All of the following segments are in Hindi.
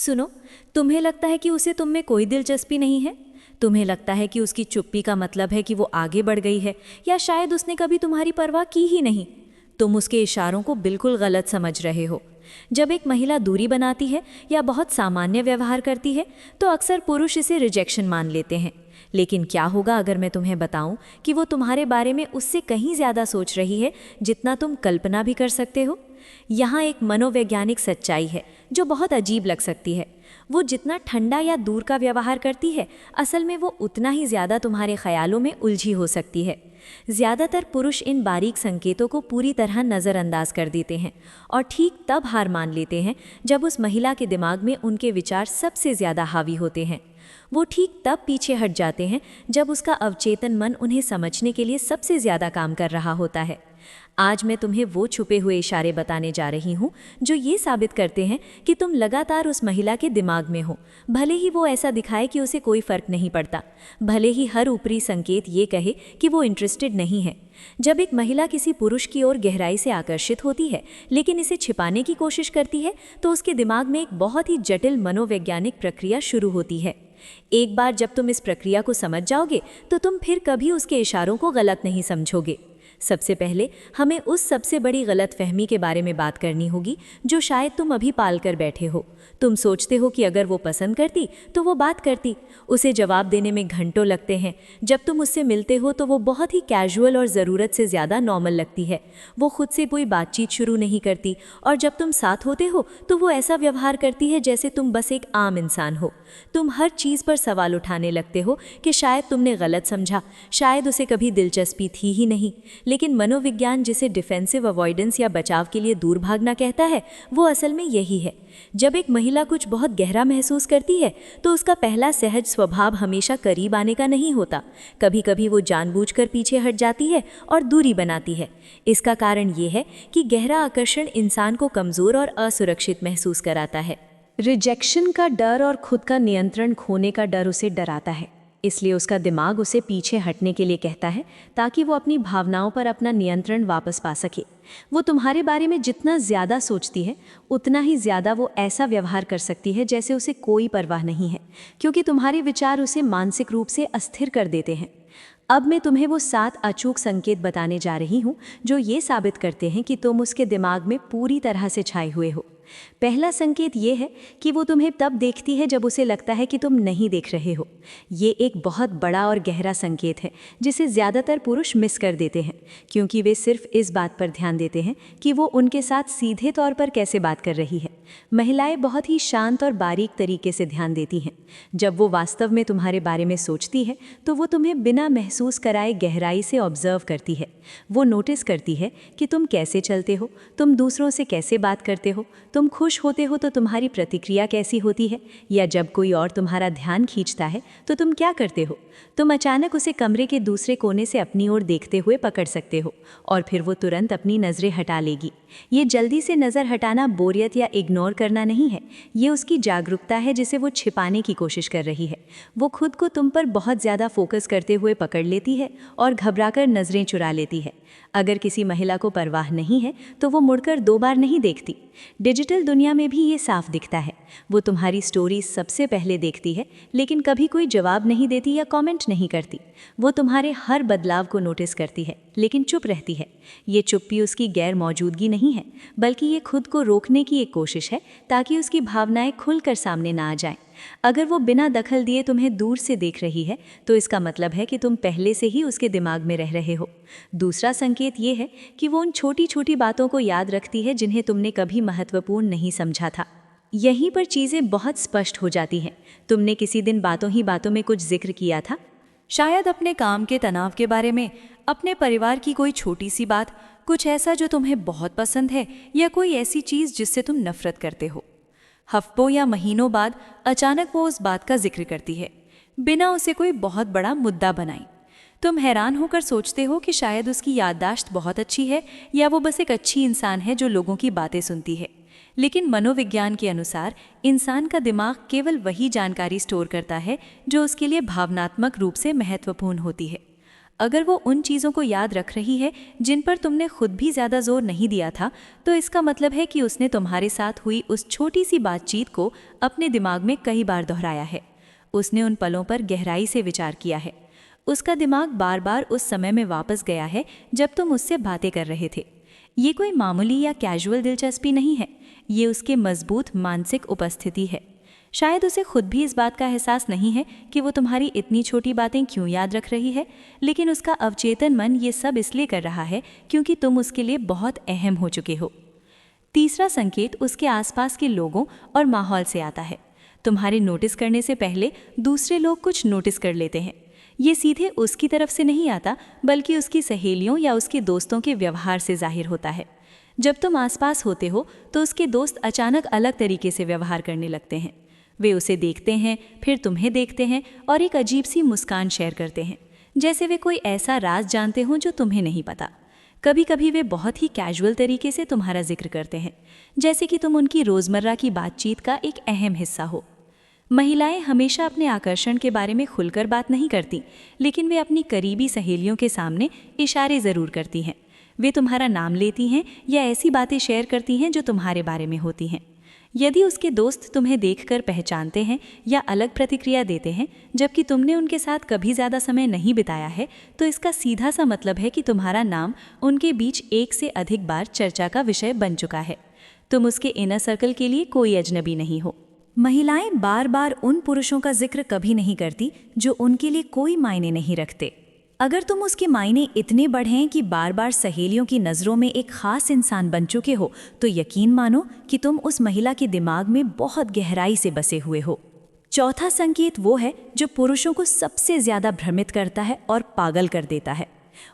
सुनो, तुम्हें लगता है कि उसे तुम में कोई दिलचस्पी नहीं है। तुम्हें लगता है कि उसकी चुप्पी का मतलब है कि वो आगे बढ़ गई है, या शायद उसने कभी तुम्हारी परवाह की ही नहीं। तुम उसके इशारों को बिल्कुल गलत समझ रहे हो। जब एक महिला दूरी बनाती है या बहुत सामान्य व्यवहार करती है तो अक्सर पुरुष इसे रिजेक्शन मान लेते हैं। लेकिन क्या होगा अगर मैं तुम्हें बताऊं कि वो तुम्हारे बारे में उससे कहीं ज़्यादा सोच रही है जितना तुम कल्पना भी कर सकते हो। यहाँ एक मनोवैज्ञानिक सच्चाई है जो बहुत अजीब लग सकती है। वो जितना ठंडा या दूर का व्यवहार करती है, असल में वो उतना ही ज़्यादा तुम्हारे ख्यालों में उलझी हो सकती है। ज़्यादातर पुरुष इन बारीक संकेतों को पूरी तरह नज़रअंदाज कर देते हैं और ठीक तब हार मान लेते हैं जब उस महिला के दिमाग में उनके विचार सबसे ज़्यादा हावी होते हैं। वो ठीक तब पीछे हट जाते हैं जब उसका अवचेतन मन उन्हें समझने के लिए सबसे ज़्यादा काम कर रहा होता है। आज मैं तुम्हें वो छुपे हुए इशारे बताने जा रही हूँ जो ये साबित करते हैं कि तुम लगातार उस महिला के दिमाग में हो, भले ही वो ऐसा दिखाए कि उसे कोई फर्क नहीं पड़ता, भले ही हर ऊपरी संकेत ये कहे कि वो इंटरेस्टेड नहीं है। जब एक महिला किसी पुरुष की ओर गहराई से आकर्षित होती है लेकिन इसे छिपाने की कोशिश करती है तो उसके दिमाग में एक बहुत ही जटिल मनोवैज्ञानिक प्रक्रिया शुरू होती है। एक बार जब तुम इस प्रक्रिया को समझ जाओगे तो तुम फिर कभी उसके इशारों को गलत नहीं समझोगे। सबसे पहले हमें उस सबसे बड़ी गलतफहमी के बारे में बात करनी होगी जो शायद तुम अभी पाल कर बैठे हो। तुम सोचते हो कि अगर वो पसंद करती तो वो बात करती। उसे जवाब देने में घंटों लगते हैं। जब तुम उससे मिलते हो तो वो बहुत ही कैजुअल और ज़रूरत से ज़्यादा नॉर्मल लगती है। वो खुद से कोई बातचीत शुरू नहीं करती और जब तुम साथ होते हो तो वो ऐसा व्यवहार करती है जैसे तुम बस एक आम इंसान हो। तुम हर चीज़ पर सवाल उठाने लगते हो कि शायद तुमने गलत समझा, शायद उसे कभी दिलचस्पी थी ही नहीं। लेकिन मनोविज्ञान जिसे डिफेंसिव अवॉइडेंस या बचाव के लिए दूर भागना कहता है, वो असल में यही है। जब एक महिला कुछ बहुत गहरा महसूस करती है तो उसका पहला सहज स्वभाव हमेशा करीब आने का नहीं होता। कभी कभी वो जानबूझकर पीछे हट जाती है और दूरी बनाती है। इसका कारण ये है कि गहरा आकर्षण इंसान को कमज़ोर और असुरक्षित महसूस कराता है। रिजेक्शन का डर और खुद का नियंत्रण खोने का डर उसे डराता है, इसलिए उसका दिमाग उसे पीछे हटने के लिए कहता है ताकि वो अपनी भावनाओं पर अपना नियंत्रण वापस पा सके। वो तुम्हारे बारे में जितना ज़्यादा सोचती है उतना ही ज़्यादा वो ऐसा व्यवहार कर सकती है जैसे उसे कोई परवाह नहीं है, क्योंकि तुम्हारे विचार उसे मानसिक रूप से अस्थिर कर देते हैं। अब मैं तुम्हें वो 7 अचूक संकेत बताने जा रही हूँ जो ये साबित करते हैं कि तुम उसके दिमाग में पूरी तरह से छाए हुए हो। पहला संकेत ये है कि वो तुम्हें तब देखती है जब उसे लगता है कि तुम नहीं देख रहे हो। ये एक बहुत बड़ा और गहरा संकेत है जिसे ज़्यादातर पुरुष मिस कर देते हैं, क्योंकि वे सिर्फ इस बात पर ध्यान देते हैं कि वो उनके साथ सीधे तौर पर कैसे बात कर रही है। महिलाएं बहुत ही शांत और बारीक तरीके से ध्यान देती हैं। जब वो वास्तव में तुम्हारे बारे में सोचती है तो वो तुम्हें बिना महसूस कराए गहराई से ऑब्जर्व करती है। वो नोटिस करती है कि तुम कैसे चलते हो, तुम दूसरों से कैसे बात करते हो, तुम खुश होते हो तो तुम्हारी प्रतिक्रिया कैसी होती है, या जब कोई और तुम्हारा ध्यान खींचता है तो तुम क्या करते हो। तुम अचानक उसे कमरे के दूसरे कोने से अपनी ओर देखते हुए पकड़ सकते हो और फिर वो तुरंत अपनी नज़रें हटा लेगी। ये जल्दी से नज़र हटाना बोरियत या इग्नोर करना नहीं है, ये उसकी जागरूकता है जिसे वो छिपाने की कोशिश कर रही है। वो खुद को तुम पर बहुत ज़्यादा फोकस करते हुए पकड़ लेती है और घबराकर नज़रें चुरा लेती है। अगर किसी महिला को परवाह नहीं है तो वो मुड़कर 2 बार नहीं देखती। डिजिटल दुनिया में भी ये साफ दिखता है। वो तुम्हारी स्टोरी सबसे पहले देखती है लेकिन कभी कोई जवाब नहीं देती या कमेंट नहीं करती। वो तुम्हारे हर बदलाव को नोटिस करती है लेकिन चुप रहती है। ये चुप्पी उसकी गैर मौजूदगी नहीं है, बल्कि ये खुद को रोकने की एक कोशिश है ताकि उसकी भावनाएं खुलकर सामने ना आ जाएं। अगर वो बिना दखल दिए तुम्हें दूर से देख रही है तो इसका मतलब है कि तुम पहले से ही उसके दिमाग में रह रहे हो। दूसरा संकेत ये है कि वो उन छोटी छोटी बातों को याद रखती है जिन्हें तुमने कभी महत्वपूर्ण नहीं समझा था। यहीं पर चीज़ें बहुत स्पष्ट हो जाती हैं। तुमने किसी दिन बातों ही बातों में कुछ जिक्र किया था, शायद अपने काम के तनाव के बारे में, अपने परिवार की कोई छोटी सी बात, कुछ ऐसा जो तुम्हें बहुत पसंद है, या कोई ऐसी चीज़ जिससे तुम नफरत करते हो। हफ्तों या महीनों बाद अचानक वो उस बात का जिक्र करती है, बिना उसे कोई बहुत बड़ा मुद्दा बनाए। तुम हैरान होकर सोचते हो कि शायद उसकी याददाश्त बहुत अच्छी है या वो बस एक अच्छी इंसान है जो लोगों की बातें सुनती है। लेकिन मनोविज्ञान के अनुसार इंसान का दिमाग केवल वही जानकारी स्टोर करता है जो उसके लिए भावनात्मक रूप से महत्वपूर्ण होती है। अगर वो उन चीज़ों को याद रख रही है जिन पर तुमने खुद भी ज़्यादा जोर नहीं दिया था, तो इसका मतलब है कि उसने तुम्हारे साथ हुई उस छोटी सी बातचीत को अपने दिमाग में कई बार दोहराया है। उसने उन पलों पर गहराई से विचार किया है। उसका दिमाग बार बार उस समय में वापस गया है जब तुम उससे बातें कर रहे थे। ये कोई मामूली या कैजुअल दिलचस्पी नहीं है, ये उसके मजबूत मानसिक उपस्थिति है। शायद उसे खुद भी इस बात का एहसास नहीं है कि वो तुम्हारी इतनी छोटी बातें क्यों याद रख रही है, लेकिन उसका अवचेतन मन ये सब इसलिए कर रहा है क्योंकि तुम उसके लिए बहुत अहम हो चुके हो। तीसरा संकेत उसके आसपास के लोगों और माहौल से आता है। तुम्हारे नोटिस करने से पहले दूसरे लोग कुछ नोटिस कर लेते हैं। ये सीधे उसकी तरफ से नहीं आता, बल्कि उसकी सहेलियों या उसके दोस्तों के व्यवहार से जाहिर होता है। जब तुम आसपास होते हो तो उसके दोस्त अचानक अलग तरीके से व्यवहार करने लगते हैं। वे उसे देखते हैं, फिर तुम्हें देखते हैं और एक अजीब सी मुस्कान शेयर करते हैं, जैसे वे कोई ऐसा राज जानते हों जो तुम्हें नहीं पता। कभी कभी वे बहुत ही कैजुअल तरीके से तुम्हारा जिक्र करते हैं, जैसे कि तुम उनकी रोज़मर्रा की बातचीत का एक अहम हिस्सा हो। महिलाएं हमेशा अपने आकर्षण के बारे में खुलकर बात नहीं करती, लेकिन वे अपनी करीबी सहेलियों के सामने इशारे ज़रूर करती हैं। वे तुम्हारा नाम लेती हैं या ऐसी बातें शेयर करती हैं जो तुम्हारे बारे में होती हैं। यदि उसके दोस्त तुम्हें देखकर पहचानते हैं या अलग प्रतिक्रिया देते हैं जबकि तुमने उनके साथ कभी ज़्यादा समय नहीं बिताया है, तो इसका सीधा सा मतलब है कि तुम्हारा नाम उनके बीच एक से अधिक बार चर्चा का विषय बन चुका है। तुम उसके इनर सर्कल के लिए कोई अजनबी नहीं हो। महिलाएं बार बार उन पुरुषों का जिक्र कभी नहीं करती जो उनके लिए कोई मायने नहीं रखते। अगर तुम उसके मायने इतने बढ़ें कि बार बार सहेलियों की नज़रों में एक ख़ास इंसान बन चुके हो, तो यकीन मानो कि तुम उस महिला के दिमाग में बहुत गहराई से बसे हुए हो। चौथा संकेत वो है जो पुरुषों को सबसे ज़्यादा भ्रमित करता है और पागल कर देता है।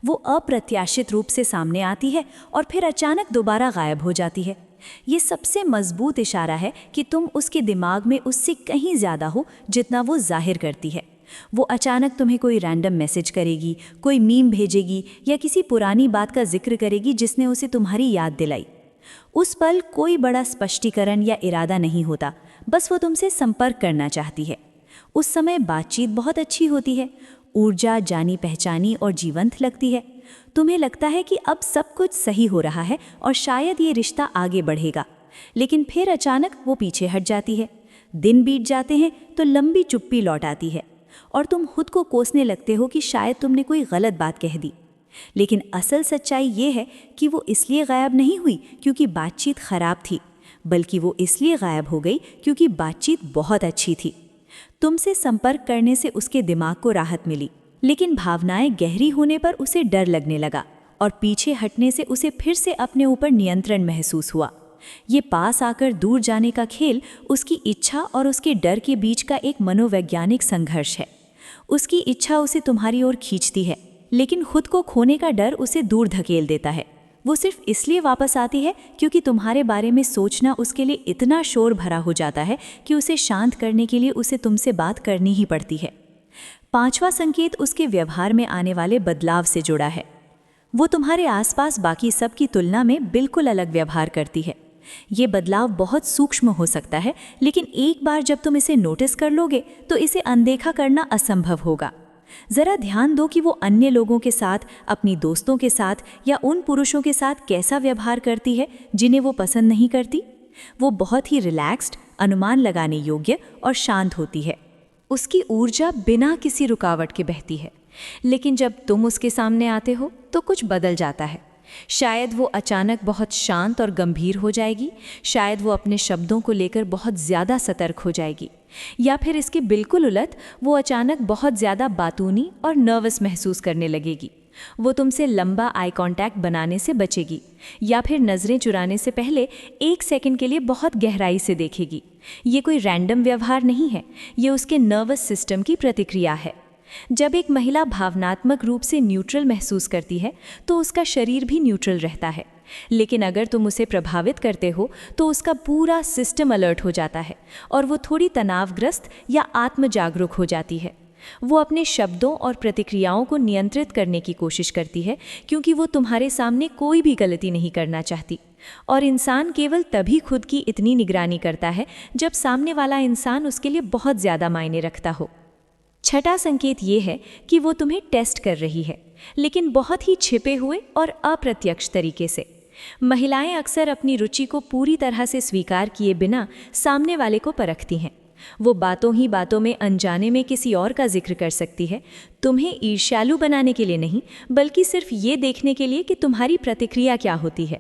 वो अप्रत्याशित रूप से सामने आती है और फिर अचानक दोबारा गायब हो जाती है। ये सबसे मजबूत इशारा है कि तुम उसके दिमाग में उससे कहीं ज़्यादा हो जितना वो जाहिर करती है। वो अचानक तुम्हें कोई रैंडम मैसेज करेगी, कोई मीम भेजेगी या किसी पुरानी बात का जिक्र करेगी जिसने उसे तुम्हारी याद दिलाई। उस पल कोई बड़ा स्पष्टीकरण या इरादा नहीं होता, बस वो तुमसे संपर्क करना चाहती है। उस समय बातचीत बहुत अच्छी होती है, ऊर्जा जानी पहचानी और जीवंत लगती है। तुम्हें लगता है कि अब सब कुछ सही हो रहा है और शायद ये रिश्ता आगे बढ़ेगा, लेकिन फिर अचानक वो पीछे हट जाती है। दिन बीत जाते हैं तो लंबी चुप्पी लौट आती है और तुम खुद को कोसने लगते हो कि शायद तुमने कोई गलत बात कह दी। लेकिन असल सच्चाई ये है कि वो इसलिए गायब नहीं हुई क्योंकि बातचीत खराब थी, बल्कि वो इसलिए गायब हो गई क्योंकि बातचीत बहुत अच्छी थी। तुमसे संपर्क करने से उसके दिमाग को राहत मिली, लेकिन भावनाएं गहरी होने पर उसे डर लगने लगा और पीछे हटने से उसे फिर से अपने ऊपर नियंत्रण महसूस हुआ। ये पास आकर दूर जाने का खेल उसकी इच्छा और उसके डर के बीच का एक मनोवैज्ञानिक संघर्ष है। उसकी इच्छा उसे तुम्हारी ओर खींचती है, लेकिन खुद को खोने का डर उसे दूर धकेल देता है। वो सिर्फ इसलिए वापस आती है क्योंकि तुम्हारे बारे में सोचना उसके लिए इतना शोर भरा हो जाता है कि उसे शांत करने के लिए उसे तुमसे बात करनी ही पड़ती है। पांचवा संकेत उसके व्यवहार में आने वाले बदलाव से जुड़ा है। वो तुम्हारे आसपास बाकी सब की तुलना में बिल्कुल अलग व्यवहार करती है। ये बदलाव बहुत सूक्ष्म हो सकता है, लेकिन एक बार जब तुम इसे नोटिस कर लोगे तो इसे अनदेखा करना असंभव होगा। ज़रा ध्यान दो कि वो अन्य लोगों के साथ, अपनी दोस्तों के साथ या उन पुरुषों के साथ कैसा व्यवहार करती है जिन्हें वो पसंद नहीं करती। वो बहुत ही रिलैक्स्ड, अनुमान लगाने योग्य और शांत होती है। उसकी ऊर्जा बिना किसी रुकावट के बहती है, लेकिन जब तुम उसके सामने आते हो तो कुछ बदल जाता है। शायद वो अचानक बहुत शांत और गंभीर हो जाएगी, शायद वो अपने शब्दों को लेकर बहुत ज़्यादा सतर्क हो जाएगी, या फिर इसके बिल्कुल उलट वो अचानक बहुत ज़्यादा बातूनी और नर्वस महसूस करने लगेगी। वो तुमसे लंबा आई कांटेक्ट बनाने से बचेगी या फिर नज़रें चुराने से पहले 1 सेकंड के लिए बहुत गहराई से देखेगी। ये कोई रैंडम व्यवहार नहीं है, ये उसके नर्वस सिस्टम की प्रतिक्रिया है। जब एक महिला भावनात्मक रूप से न्यूट्रल महसूस करती है तो उसका शरीर भी न्यूट्रल रहता है, लेकिन अगर तुम उसे प्रभावित करते हो तो उसका पूरा सिस्टम अलर्ट हो जाता है और वो थोड़ी तनावग्रस्त या आत्मजागरूक हो जाती है। वो अपने शब्दों और प्रतिक्रियाओं को नियंत्रित करने की कोशिश करती है क्योंकि वो तुम्हारे सामने कोई भी गलती नहीं करना चाहती, और इंसान केवल तभी खुद की इतनी निगरानी करता है जब सामने वाला इंसान उसके लिए बहुत ज़्यादा मायने रखता हो। छठा संकेत ये है कि वो तुम्हें टेस्ट कर रही है, लेकिन बहुत ही छिपे हुए और अप्रत्यक्ष तरीके से। महिलाएं अक्सर अपनी रुचि को पूरी तरह से स्वीकार किए बिना सामने वाले को परखती हैं। वो बातों ही बातों में अनजाने में किसी और का जिक्र कर सकती है, तुम्हें ईर्ष्यालु बनाने के लिए नहीं, बल्कि सिर्फ ये देखने के लिए कि तुम्हारी प्रतिक्रिया क्या होती है।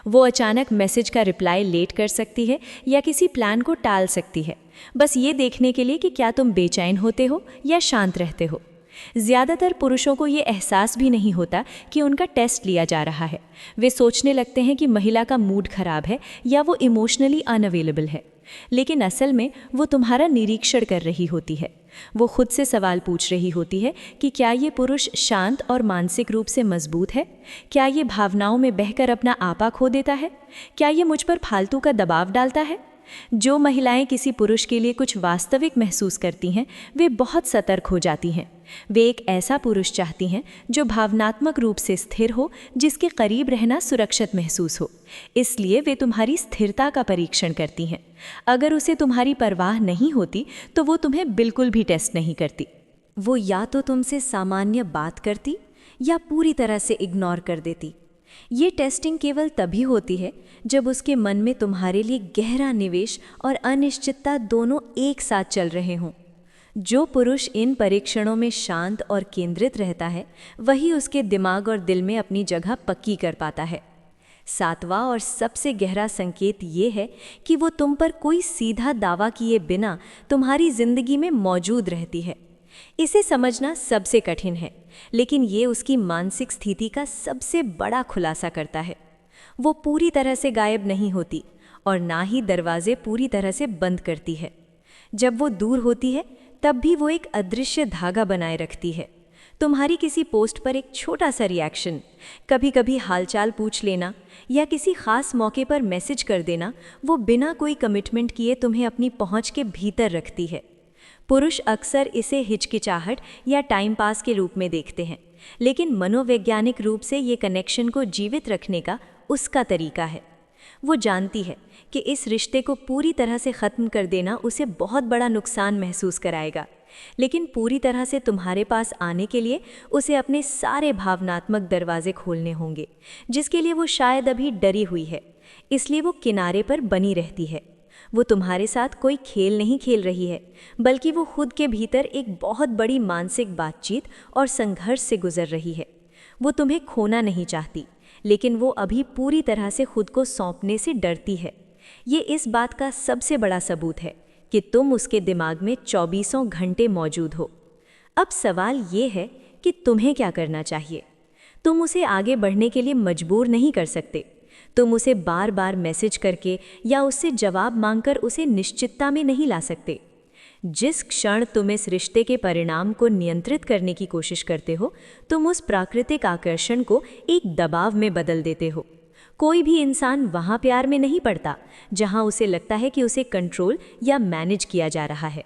वो अचानक मैसेज का रिप्लाई लेट कर सकती है या किसी प्लान को टाल सकती है, बस ये देखने के लिए कि क्या तुम बेचैन होते हो या शांत रहते हो। ज़्यादातर पुरुषों को ये एहसास भी नहीं होता कि उनका टेस्ट लिया जा रहा है। वे सोचने लगते हैं कि महिला का मूड खराब है या वो इमोशनली अनअवेलेबल है, लेकिन असल में वो तुम्हारा निरीक्षण कर रही होती है। वो खुद से सवाल पूछ रही होती है कि क्या ये पुरुष शांत और मानसिक रूप से मजबूत है? क्या ये भावनाओं में बहकर अपना आपा खो देता है? क्या ये मुझ पर फालतू का दबाव डालता है? जो महिलाएं किसी पुरुष के लिए कुछ वास्तविक महसूस करती हैं, वे बहुत सतर्क हो जाती हैं। वे एक ऐसा पुरुष चाहती हैं जो भावनात्मक रूप से स्थिर हो, जिसके करीब रहना सुरक्षित महसूस हो। इसलिए वे तुम्हारी स्थिरता का परीक्षण करती हैं। अगर उसे तुम्हारी परवाह नहीं होती तो वो तुम्हें बिल्कुल भी टेस्ट नहीं करती। वो या तो तुमसे सामान्य बात करती या पूरी तरह से इग्नोर कर देती। ये टेस्टिंग केवल तभी होती है जब उसके मन में तुम्हारे लिए गहरा निवेश और अनिश्चितता दोनों एक साथ चल रहे हों। जो पुरुष इन परीक्षणों में शांत और केंद्रित रहता है, वही उसके दिमाग और दिल में अपनी जगह पक्की कर पाता है। सातवां और सबसे गहरा संकेत ये है कि वो तुम पर कोई सीधा दावा किए बिना तुम्हारी जिंदगी में मौजूद रहती है। इसे समझना सबसे कठिन है, लेकिन ये उसकी मानसिक स्थिति का सबसे बड़ा खुलासा करता है। वो पूरी तरह से गायब नहीं होती और ना ही दरवाजे पूरी तरह से बंद करती है। जब वो दूर होती है तब भी वो एक अदृश्य धागा बनाए रखती है। तुम्हारी किसी पोस्ट पर एक छोटा सा रिएक्शन, कभी कभी हालचाल पूछ लेना या किसी खास मौके पर मैसेज कर देना, वो बिना कोई कमिटमेंट किए तुम्हें अपनी पहुंच के भीतर रखती है। पुरुष अक्सर इसे हिचकिचाहट या टाइम पास के रूप में देखते हैं, लेकिन मनोवैज्ञानिक रूप से ये कनेक्शन को जीवित रखने का उसका तरीका है। वो जानती है कि इस रिश्ते को पूरी तरह से ख़त्म कर देना उसे बहुत बड़ा नुकसान महसूस कराएगा, लेकिन पूरी तरह से तुम्हारे पास आने के लिए उसे अपने सारे भावनात्मक दरवाजे खोलने होंगे, जिसके लिए वो शायद अभी डरी हुई है। इसलिए वो किनारे पर बनी रहती है। वो तुम्हारे साथ कोई खेल नहीं खेल रही है, बल्कि वो खुद के भीतर एक बहुत बड़ी मानसिक बातचीत और संघर्ष से गुजर रही है। वो तुम्हें खोना नहीं चाहती, लेकिन वो अभी पूरी तरह से खुद को सौंपने से डरती है। ये इस बात का सबसे बड़ा सबूत है कि तुम उसके दिमाग में 24 घंटे मौजूद हो। अब सवाल ये है कि तुम्हें क्या करना चाहिए। तुम उसे आगे बढ़ने के लिए मजबूर नहीं कर सकते। तुम उसे बार बार मैसेज करके या उससे जवाब मांगकर उसे निश्चितता में नहीं ला सकते। जिस क्षण तुम इस रिश्ते के परिणाम को नियंत्रित करने की कोशिश करते हो, तुम उस प्राकृतिक आकर्षण को एक दबाव में बदल देते हो। कोई भी इंसान वहाँ प्यार में नहीं पड़ता जहाँ उसे लगता है कि उसे कंट्रोल या मैनेज किया जा रहा है।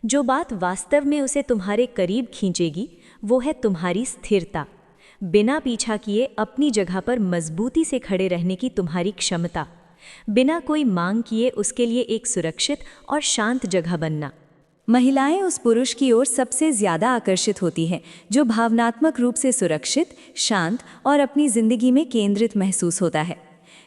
जो बात वास्तव में उसे तुम्हारे करीब खींचेगी वो है तुम्हारी स्थिरता, बिना पीछा किए अपनी जगह पर मजबूती से खड़े रहने की तुम्हारी क्षमता, बिना कोई मांग किए उसके लिए एक सुरक्षित और शांत जगह बनना। महिलाएं उस पुरुष की ओर सबसे ज़्यादा आकर्षित होती हैं जो भावनात्मक रूप से सुरक्षित, शांत और अपनी ज़िंदगी में केंद्रित महसूस होता है।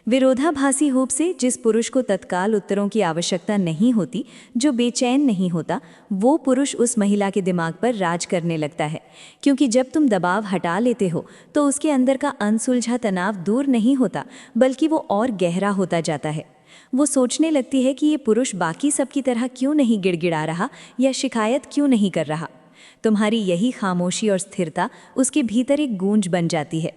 विरोधाभासी रूप से जिस पुरुष को तत्काल उत्तरों की आवश्यकता नहीं होती, जो बेचैन नहीं होता, वो पुरुष उस महिला के दिमाग पर राज करने लगता है, क्योंकि जब तुम दबाव हटा लेते हो तो उसके अंदर का अनसुलझा तनाव दूर नहीं होता, बल्कि वो और गहरा होता जाता है। वो सोचने लगती है कि ये पुरुष बाकी सबकी तरह क्यों नहीं गिड़गिड़ा रहा या शिकायत क्यों नहीं कर रहा। तुम्हारी यही खामोशी और स्थिरता उसके भीतर एक गूंज बन जाती है।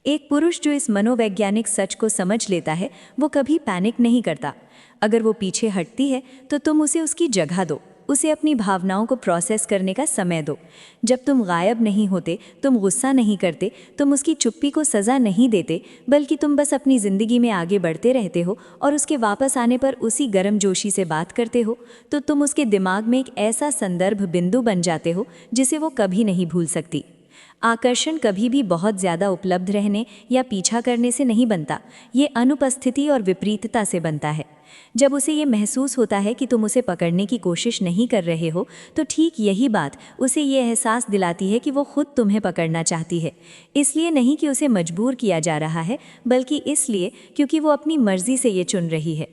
एक पुरुष जो इस मनोवैज्ञानिक सच को समझ लेता है, वो कभी पैनिक नहीं करता। अगर वो पीछे हटती है तो तुम उसे उसकी जगह दो, उसे अपनी भावनाओं को प्रोसेस करने का समय दो। जब तुम गायब नहीं होते, तुम गुस्सा नहीं करते, तुम उसकी चुप्पी को सज़ा नहीं देते, बल्कि तुम बस अपनी ज़िंदगी में आगे बढ़ते रहते हो और उसके वापस आने पर उसी गर्मजोशी से बात करते हो, तो तुम उसके दिमाग में एक ऐसा संदर्भ बिंदु बन जाते हो जिसे वो कभी नहीं भूल सकती। आकर्षण कभी भी बहुत ज़्यादा उपलब्ध रहने या पीछा करने से नहीं बनता, ये अनुपस्थिति और विपरीतता से बनता है। जब उसे ये महसूस होता है कि तुम उसे पकड़ने की कोशिश नहीं कर रहे हो, तो ठीक यही बात उसे ये एहसास दिलाती है कि वो खुद तुम्हें पकड़ना चाहती है। इसलिए नहीं कि उसे मजबूर किया जा रहा है, बल्कि इसलिए क्योंकि वो अपनी मर्जी से ये चुन रही है।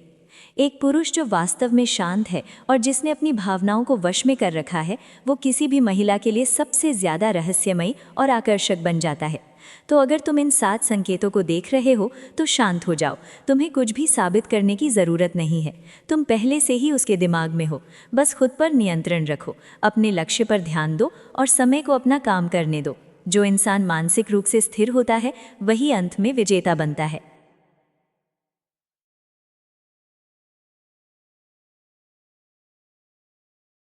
एक पुरुष जो वास्तव में शांत है और जिसने अपनी भावनाओं को वश में कर रखा है, वो किसी भी महिला के लिए सबसे ज़्यादा रहस्यमयी और आकर्षक बन जाता है। तो अगर तुम इन 7 संकेतों को देख रहे हो तो शांत हो जाओ। तुम्हें कुछ भी साबित करने की ज़रूरत नहीं है। तुम पहले से ही उसके दिमाग में हो। बस खुद पर नियंत्रण रखो, अपने लक्ष्य पर ध्यान दो और समय को अपना काम करने दो। जो इंसान मानसिक रूप से स्थिर होता है, वही अंत में विजेता बनता है।